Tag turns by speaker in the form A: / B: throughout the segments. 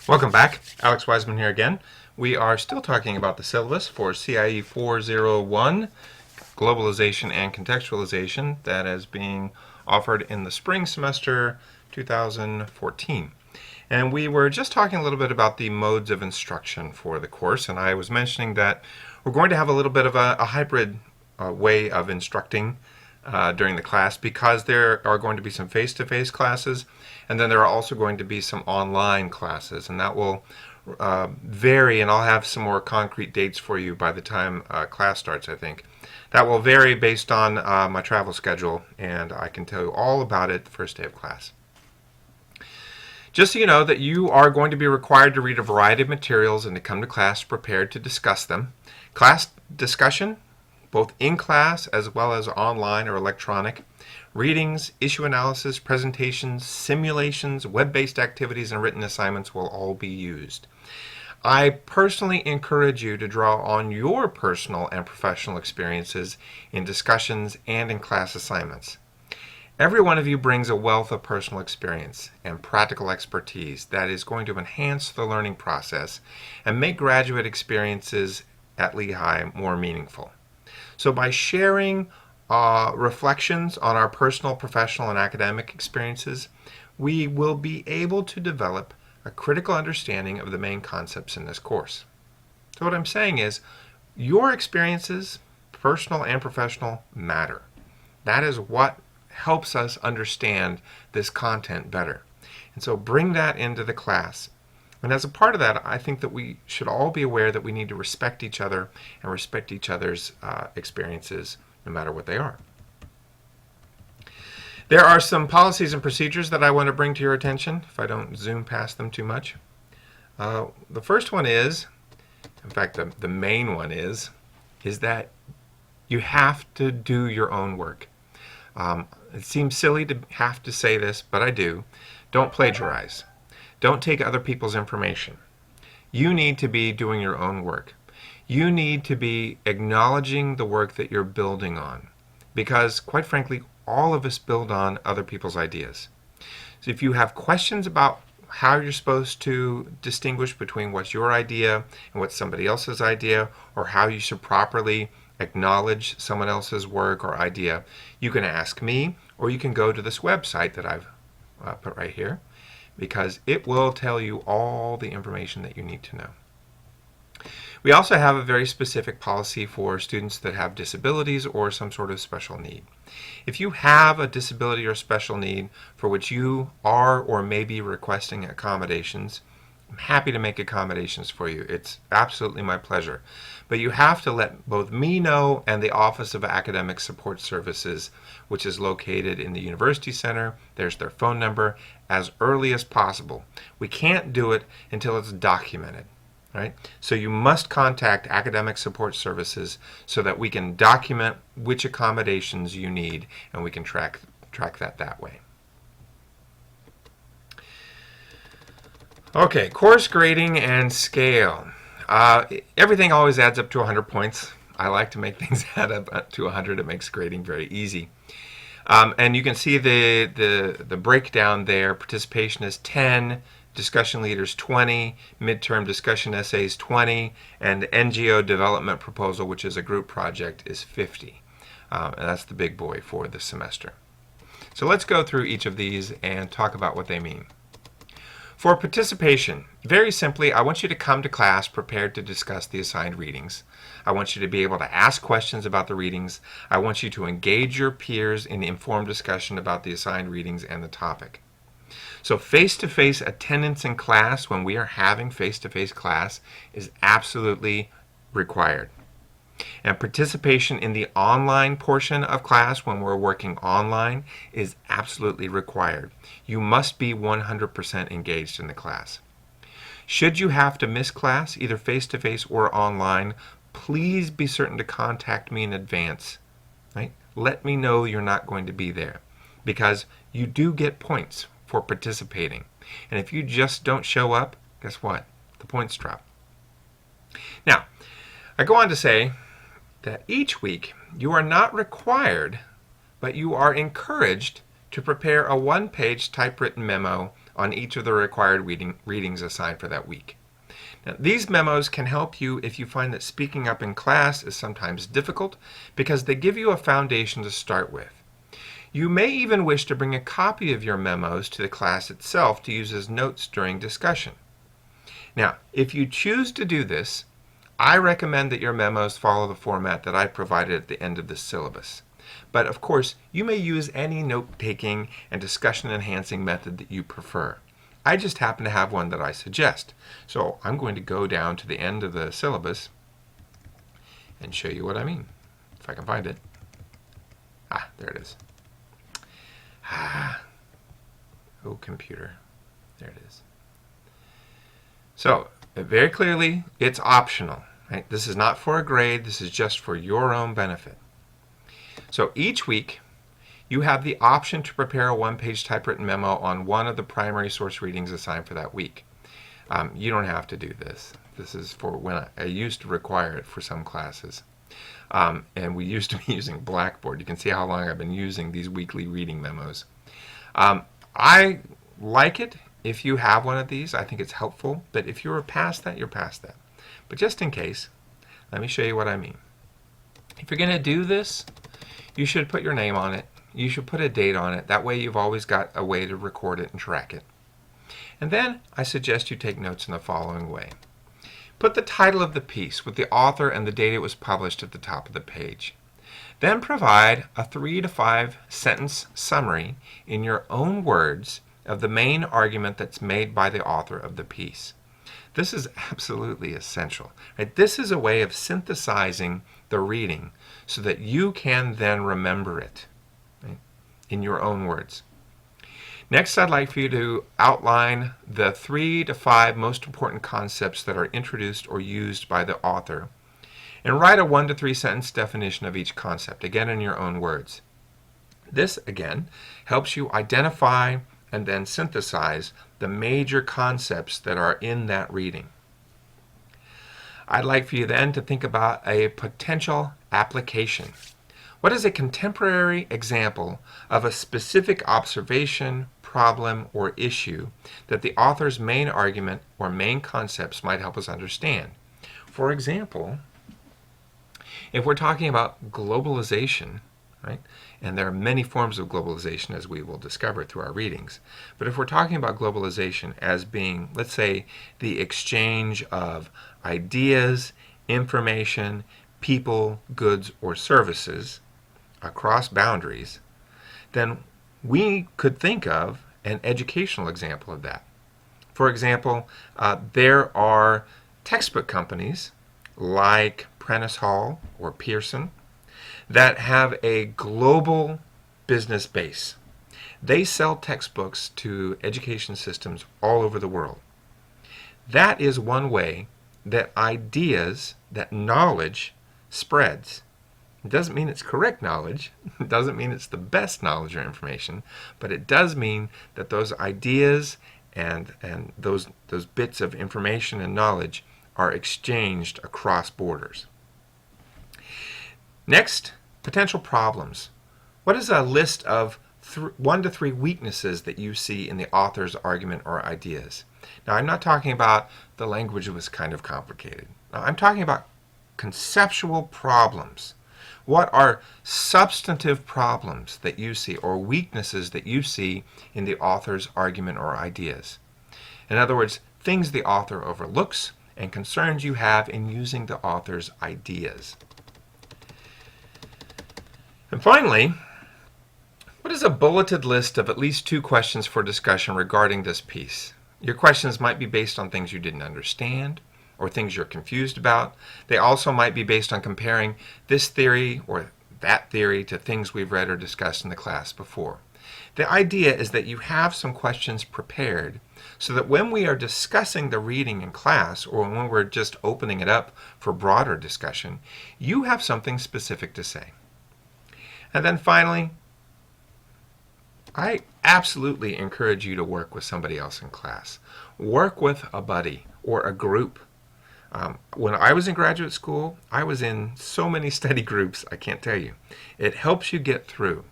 A: Welcome back. Alex Wiseman here again. We are still talking about the syllabus for CIE 401, Globalization and Contextualization, that is being offered in the spring semester 2014. And we were just talking a little bit about the modes of instruction for the course, and I was mentioning that we're going to have a little bit of a hybrid way of instructing during the class, because there are going to be some face-to-face classes, and then there are also going to be some online classes, and that will vary, and I'll have some more concrete dates for you by the time class starts, I think. That will vary based on my travel schedule, and I can tell you all about it the first day of class. Just so you know that you are going to be required to read a variety of materials and to come to class prepared to discuss them. Class discussion, both in class as well as online or electronic, readings, issue analysis, presentations, simulations, web-based activities, and written assignments will all be used. I personally encourage you to draw on your personal and professional experiences in discussions and in class assignments. Every one of you brings a wealth of personal experience and practical expertise that is going to enhance the learning process and make graduate experiences at Lehigh more meaningful. So by sharing reflections on our personal, professional, and academic experiences, we will be able to develop a critical understanding of the main concepts in this course. So what I'm saying is, your experiences, personal and professional, matter. That is what helps us understand this content better. And so bring that into the class. And as a part of that, I think that we should all be aware that we need to respect each other and respect each other's experiences, no matter what they are. There are some policies and procedures that I want to bring to your attention, if I don't zoom past them too much. The first one is, in fact, the main one is that you have to do your own work. It seems silly to have to say this, but I do. Don't plagiarize. Don't take other people's information. You need to be doing your own work. You need to be acknowledging the work that you're building on, because, quite frankly, all of us build on other people's ideas. So if you have questions about how you're supposed to distinguish between what's your idea and what's somebody else's idea, or how you should properly acknowledge someone else's work or idea, you can ask me, or you can go to this website that I've put right here, because it will tell you all the information that you need to know. We also have a very specific policy for students that have disabilities or some sort of special need. If you have a disability or special need for which you are or may be requesting accommodations, I'm happy to make accommodations for you. It's absolutely my pleasure. But you have to let both me know and the Office of Academic Support Services, which is located in the University Center, there's their phone number, as early as possible. We can't do it until it's documented. Right? So you must contact Academic Support Services so that we can document which accommodations you need, and we can track that way. Okay, course grading and scale. Everything always adds up to 100 points. I like to make things add up to 100. It makes grading very easy. And you can see the breakdown there. Participation is 10. Discussion leaders 20, midterm discussion essays 20, and NGO development proposal, which is a group project, is 50. And that's the big boy for the semester. So let's go through each of these and talk about what they mean. For participation, very simply, I want you to come to class prepared to discuss the assigned readings. I want you to be able to ask questions about the readings. I want you to engage your peers in informed discussion about the assigned readings and the topic. So face-to-face attendance in class, when we are having face-to-face class, is absolutely required. And participation in the online portion of class, when we're working online, is absolutely required. You must be 100% engaged in the class. Should you have to miss class, either face-to-face or online, please be certain to contact me in advance. Right? Let me know you're not going to be there, because you do get points for participating. And if you just don't show up, guess what? The points drop. Now, I go on to say that each week you are not required, but you are encouraged to prepare a one-page typewritten memo on each of the required readings assigned for that week. Now, these memos can help you if you find that speaking up in class is sometimes difficult because they give you a foundation to start with. You may even wish to bring a copy of your memos to the class itself to use as notes during discussion. Now, if you choose to do this, I recommend that your memos follow the format that I provided at the end of the syllabus. But of course, you may use any note-taking and discussion-enhancing method that you prefer. I just happen to have one that I suggest. So I'm going to go down to the end of the syllabus and show you what I mean, if I can find it. There it is. Oh, computer. There it is. So, very clearly, it's optional. Right? This is not for a grade. This is just for your own benefit. So each week, you have the option to prepare a one-page typewritten memo on one of the primary source readings assigned for that week. You don't have to do this. This is for when I used to require it for some classes. And we used to be using Blackboard. You can see how long I've been using these weekly reading memos. I like it if you have one of these. I think it's helpful. But if you're past that, you're past that. But just in case, let me show you what I mean. If you're going to do this, you should put your name on it. You should put a date on it. That way you've always got a way to record it and track it. And then I suggest you take notes in the following way. Put the title of the piece with the author and the date it was published at the top of the page. Then provide a 3 to 5 sentence summary in your own words of the main argument that's made by the author of the piece. This is absolutely essential. Right? This is a way of synthesizing the reading so that you can then remember it, right, in your own words. Next, I'd like for you to outline the 3 to 5 most important concepts that are introduced or used by the author, and write a 1 to 3 sentence definition of each concept, again in your own words. This, again, helps you identify and then synthesize the major concepts that are in that reading. I'd like for you then to think about a potential application. What is a contemporary example of a specific observation, problem, or issue that the author's main argument or main concepts might help us understand? For example, if we're talking about globalization, right? And there are many forms of globalization, as we will discover through our readings. But if we're talking about globalization as being, let's say, the exchange of ideas, information, people, goods, or services across boundaries, then we could think of an educational example of that. For example, there are textbook companies like Prentice Hall or Pearson that have a global business base. They sell textbooks to education systems all over the world. That is one way that ideas, that knowledge spreads. It doesn't mean it's correct knowledge. It doesn't mean it's the best knowledge or information, but it does mean that those ideas and those bits of information and knowledge are exchanged across borders. Next, potential problems. What is a list of 1 to 3 weaknesses that you see in the author's argument or ideas? Now, I'm not talking about the language was kind of complicated. Now, I'm talking about conceptual problems. What are substantive problems that you see or weaknesses that you see in the author's argument or ideas? In other words, things the author overlooks and concerns you have in using the author's ideas. And finally, what is a bulleted list of at least 2 questions for discussion regarding this piece? Your questions might be based on things you didn't understand or things you're confused about. They also might be based on comparing this theory or that theory to things we've read or discussed in the class before. The idea is that you have some questions prepared so that when we are discussing the reading in class or when we're just opening it up for broader discussion, you have something specific to say. And then finally, I absolutely encourage you to work with somebody else in class. Work with a buddy or a group. When I was in graduate school, I was in so many study groups, I can't tell you. It helps you get through.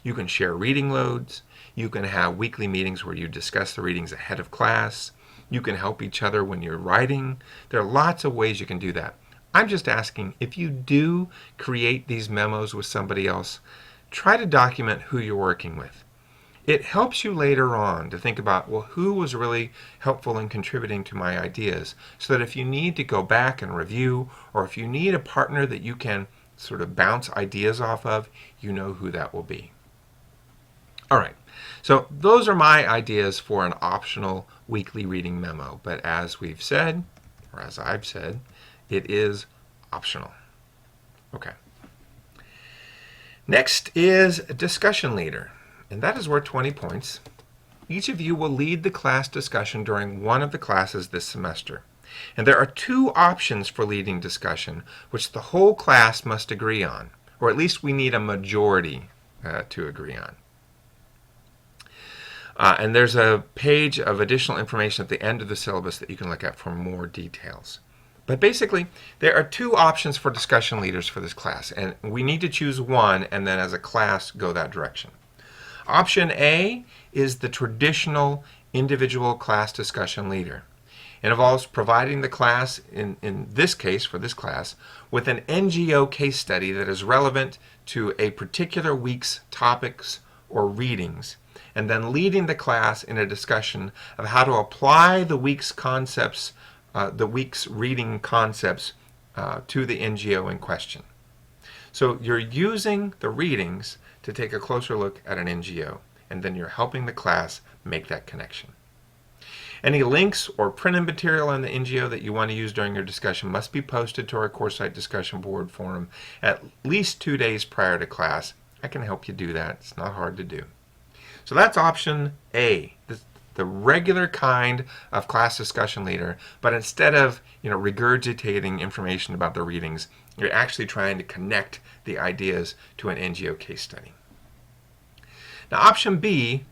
A: You can share reading loads. You can have weekly meetings where you discuss the readings ahead of class. You can help each other when you're writing. There are lots of ways you can do that. I'm just asking, if you do create these memos with somebody else, try to document who you're working with. It helps you later on to think about, well, who was really helpful in contributing to my ideas, so that if you need to go back and review, or if you need a partner that you can sort of bounce ideas off of, you know who that will be. All right, so those are my ideas for an optional weekly reading memo. But as we've said, or as I've said, it is optional. Okay. Next is discussion leader, and that is worth 20 points. Each of you will lead the class discussion during one of the classes this semester. And there are 2 options for leading discussion, which the whole class must agree on, or at least we need a majority to agree on. And there's a page of additional information at the end of the syllabus that you can look at for more details. But basically, there are 2 options for discussion leaders for this class, and we need to choose one and then as a class go that direction. Option A is the traditional individual class discussion leader. It involves providing the class, in this case, for this class, with an NGO case study that is relevant to a particular week's topics or readings, and then leading the class in a discussion of how to apply the week's concepts, the week's reading concepts to the NGO in question. So you're using the readings to take a closer look at an NGO, and then you're helping the class make that connection. Any links or printed material on the NGO that you want to use during your discussion must be posted to our course site discussion board forum at least 2 days prior to class. I can help you do that. It's not hard to do. So that's option A, the regular kind of class discussion leader, but instead of regurgitating information about the readings, you're actually trying to connect the ideas to an NGO case study. Now option B,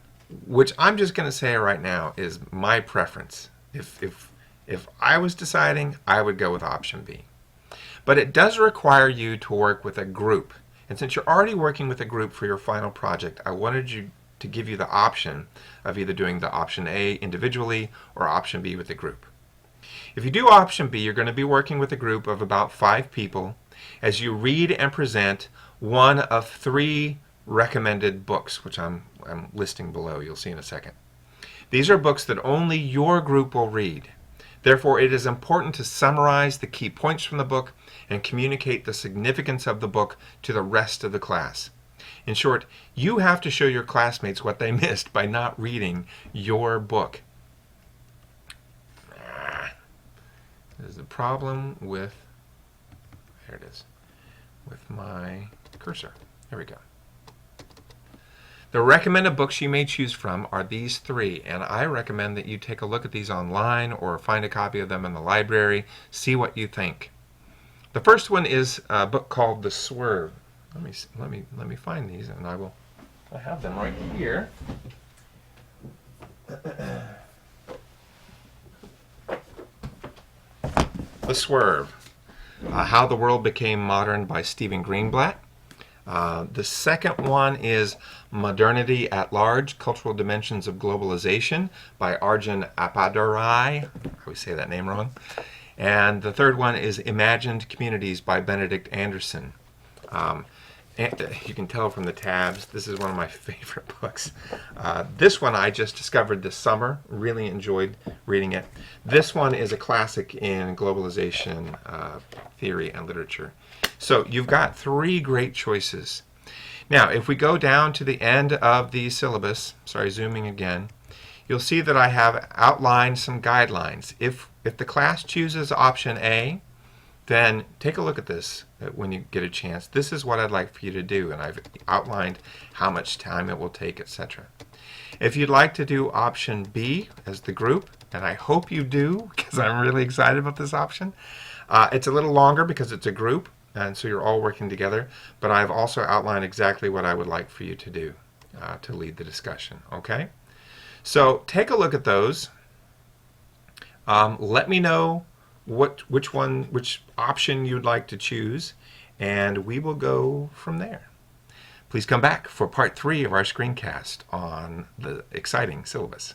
A: which I'm just going to say right now, is my preference. If I was deciding, I would go with option B. But it does require you to work with a group. And since you're already working with a group for your final project, I wanted to give you the option of either doing the option A individually or option B with a group. If you do option B, you're going to be working with a group of about 5 people as you read and present one of 3 recommended books, which I'm listing below. You'll see in a second. These are books that only your group will read. Therefore, it is important to summarize the key points from the book and communicate the significance of the book to the rest of the class. In short, you have to show your classmates what they missed by not reading your book. There's a problem with, there it is, with my cursor. There we go. The recommended books you may choose from are these 3, and I recommend that you take a look at these online or find a copy of them in the library, see what you think. The first one is a book called The Swerve. Let me find these, and I have them right here. The Swerve, How the World Became Modern by Stephen Greenblatt. The second one is Modernity at Large, Cultural Dimensions of Globalization by Arjun Appadurai. I always say that name wrong. And the third one is Imagined Communities by Benedict Anderson. You can tell from the tabs, this is one of my favorite books. This one I just discovered this summer, really enjoyed reading it. This one is a classic in globalization theory and literature. So you've got 3 great choices. Now, if we go down to the end of the syllabus, sorry, zooming again, you'll see that I have outlined some guidelines. If the class chooses option A, then take a look at this when you get a chance. This is what I'd like for you to do, and I've outlined how much time it will take, etc. If you'd like to do option B as the group, and I hope you do, because I'm really excited about this option, it's a little longer because it's a group, and so you're all working together, but I've also outlined exactly what I would like for you to do to lead the discussion, okay? So take a look at those. Let me know which option you'd like to choose, and we will go from there. Please come back for part 3 of our screencast on the exciting syllabus.